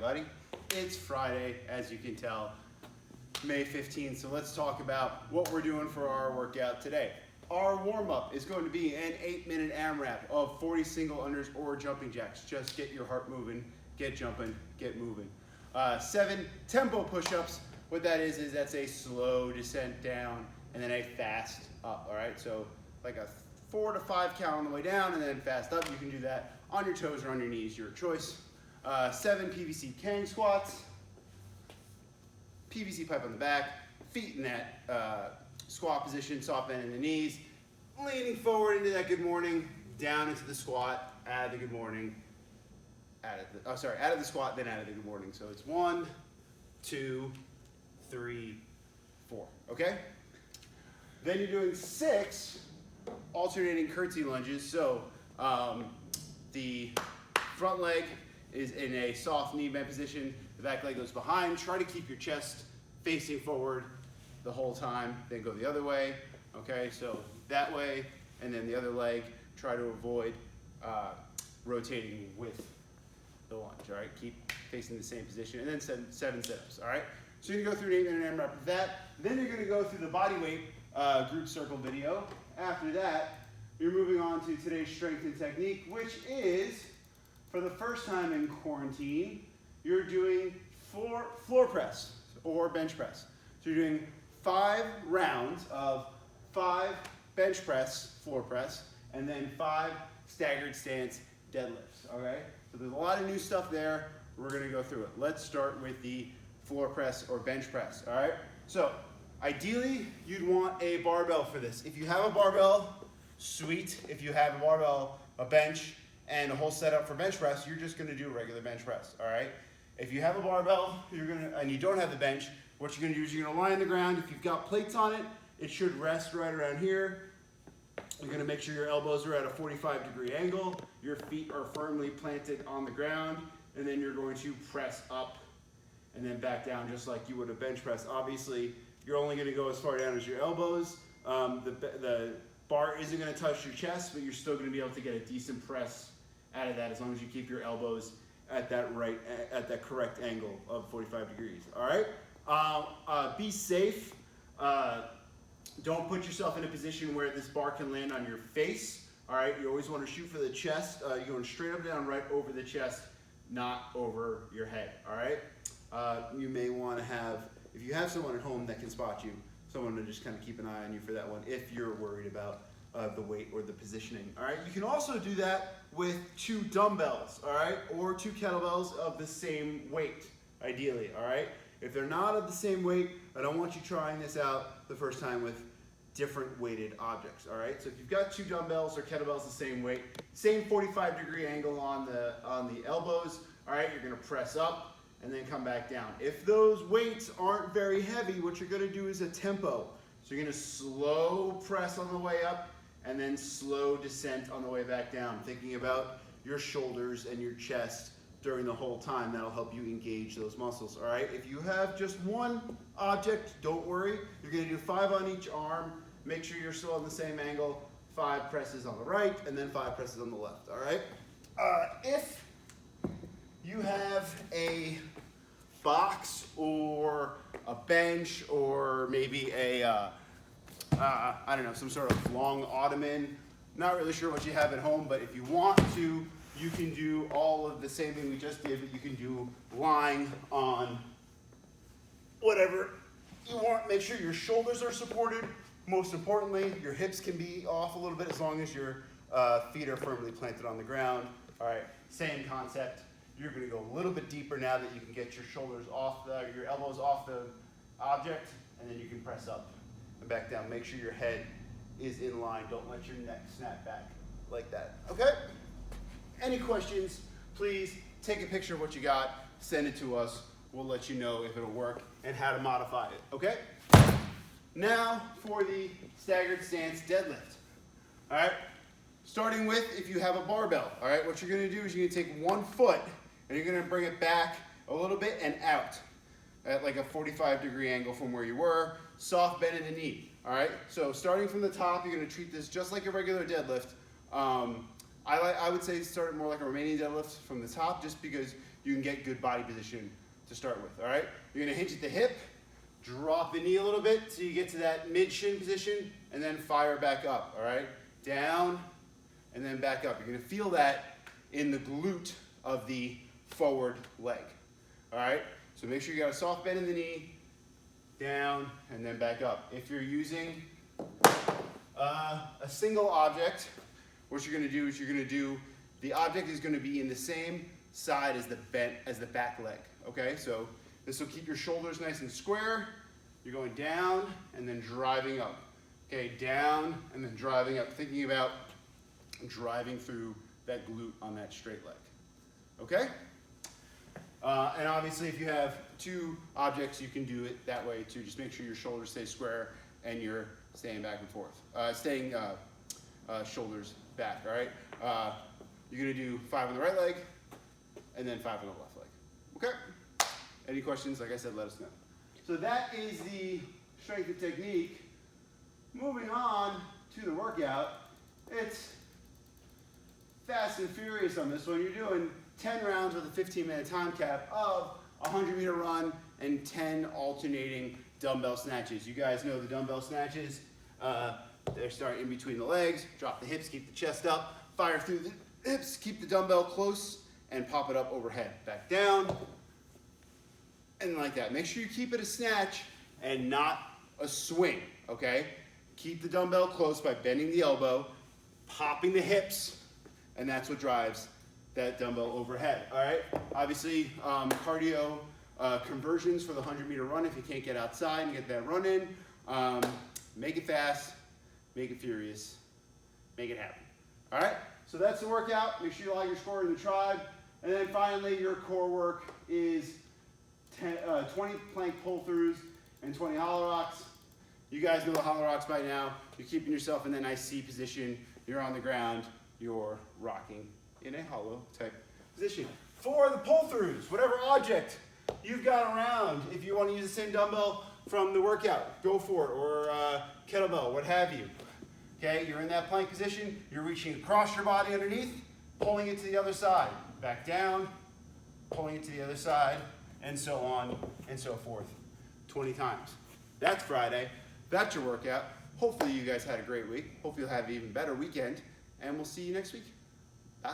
everybody? It's Friday, as you can tell, May 15th, so let's talk about what we're doing for our workout today. Our warm-up is going to be an 8-minute AMRAP of 40 single unders or jumping jacks. Just get your heart moving, get jumping, get moving. 7 tempo push-ups. What that is that's a slow descent down and then a fast up, all right? So like a 4 to 5 count on the way down and then fast up. You can do that on your toes or on your knees, your choice. 7 PVC Kang squats, PVC pipe on the back, feet in that squat position, soft bend in the knees, leaning forward into that good morning, down into the squat, out of the good morning, out of the squat, then out of the good morning. So it's 1, 2, 3, 4, okay? Then you're doing 6 alternating curtsy lunges. So the front leg is in a soft knee bend position, the back leg goes behind. Try to keep your chest facing forward the whole time, then go the other way, okay? So that way, and then the other leg, try to avoid rotating with the lunge, all right? Keep facing the same position, and then 7 sit-ups, all right? So you're gonna go through an 8-minute AMRAP of that, then you're gonna go through the body weight group circle video. After that, you're moving on to today's strength and technique, which is, for the first time in quarantine, you're doing floor press or bench press. So you're doing 5 rounds of 5 bench press, floor press, and then 5 staggered stance deadlifts, okay? So there's a lot of new stuff there. We're gonna go through it. Let's start with the floor press or bench press, all right? So ideally, you'd want a barbell for this. If you have a barbell, sweet. If you have a barbell, a bench, and a whole setup for bench press, you're just gonna do a regular bench press, all right? If you have a barbell, and you don't have the bench, what you're gonna do is you're gonna lie on the ground. If you've got plates on it, it should rest right around here. You're gonna make sure your elbows are at a 45-degree angle, your feet are firmly planted on the ground, and then you're going to press up and then back down just like you would a bench press. Obviously, you're only gonna go as far down as your elbows. The bar isn't gonna touch your chest, but you're still gonna be able to get a decent press out of that as long as you keep your elbows at that correct angle of 45 degrees, all right? Be safe. Don't put yourself in a position where this bar can land on your face, all right? You always want to shoot for the chest. You're going straight up down, right over the chest, not over your head, all right? You may want to have, if you have someone at home that can spot you, someone to just kind of keep an eye on you for that one if you're worried about the weight or the positioning, all right? You can also do that with 2 dumbbells, all right? Or 2 kettlebells of the same weight, ideally, all right? If they're not of the same weight, I don't want you trying this out the first time with different weighted objects, all right? So if you've got 2 dumbbells or kettlebells the same weight, same 45-degree angle on the elbows, all right, you're gonna press up and then come back down. If those weights aren't very heavy, what you're gonna do is a tempo. So you're gonna slow press on the way up and then slow descent on the way back down, thinking about your shoulders and your chest during the whole time. That'll help you engage those muscles, all right? If you have just one object, don't worry. You're gonna do 5 on each arm. Make sure you're still on the same angle. 5 presses on the right, and then 5 presses on the left, all right? If you have a box or a bench or maybe I don't know, some sort of long Ottoman, not really sure what you have at home, but if you want to, you can do all of the same thing we just did, but you can do lying on whatever you want. Make sure your shoulders are supported. Most importantly, your hips can be off a little bit as long as your feet are firmly planted on the ground. All right, same concept. You're gonna go a little bit deeper now that you can get your shoulders off, your elbows off the object, and then you can press up and back down. Make sure your head is in line. Don't let your neck snap back like that, okay? Any questions, please take a picture of what you got, send it to us. We'll let you know if it'll work and how to modify it, okay? Now for the staggered stance deadlift, all right? Starting with, if you have a barbell, all right? What you're gonna do is you're gonna take 1 foot and you're gonna bring it back a little bit and out at like a 45-degree angle from where you were, soft bend in the knee, all right? So starting from the top, you're gonna treat this just like a regular deadlift. I would say start more like a Romanian deadlift from the top, just because you can get good body position to start with, all right? You're gonna hinge at the hip, drop the knee a little bit so you get to that mid-shin position, and then fire back up, all right? Down, and then back up. You're gonna feel that in the glute of the forward leg, all right? So make sure you got a soft bend in the knee, down, and then back up. If you're using a single object, what you're gonna do is the object is gonna be in the same side as the back leg, okay? So this will keep your shoulders nice and square. You're going down and then driving up. Okay, down and then driving up, thinking about driving through that glute on that straight leg. Okay? And obviously if you have two objects, you can do it that way too. Just make sure your shoulders stay square and you're staying back and forth. Staying shoulders back, all right? You're gonna do 5 on the right leg and then 5 on the left leg. Okay? Any questions? Like I said, let us know. So that is the strength and technique. Moving on to the workout, it's fast and furious on this one. You're doing 10 rounds with a 15-minute time cap of a 100-meter run and 10 alternating dumbbell snatches. You guys know the dumbbell snatches. They're starting in between the legs. Drop the hips, keep the chest up. Fire through the hips, keep the dumbbell close, and pop it up overhead. Back down, and like that. Make sure you keep it a snatch and not a swing, okay? Keep the dumbbell close by bending the elbow, popping the hips, and that's what drives that dumbbell overhead, all right? Obviously, cardio conversions for the 100-meter run, if you can't get outside and get that run in, make it fast, make it furious, make it happen, all right? So that's the workout. Make sure you like your score in the tribe. And then finally, your core work is 20 plank pull-throughs and 20 hollow rocks. You guys know the hollow rocks by now. You're keeping yourself in that nice C position. You're on the ground. You're rocking in a hollow type position. For the pull-throughs, whatever object you've got around, if you want to use the same dumbbell from the workout, go for it, or kettlebell, what have you. Okay, you're in that plank position. You're reaching across your body underneath, pulling it to the other side. Back down, pulling it to the other side, and so on and so forth, 20 times. That's Friday. That's your workout. Hopefully you guys had a great week. Hopefully you'll have an even better weekend, and we'll see you next week. Bye.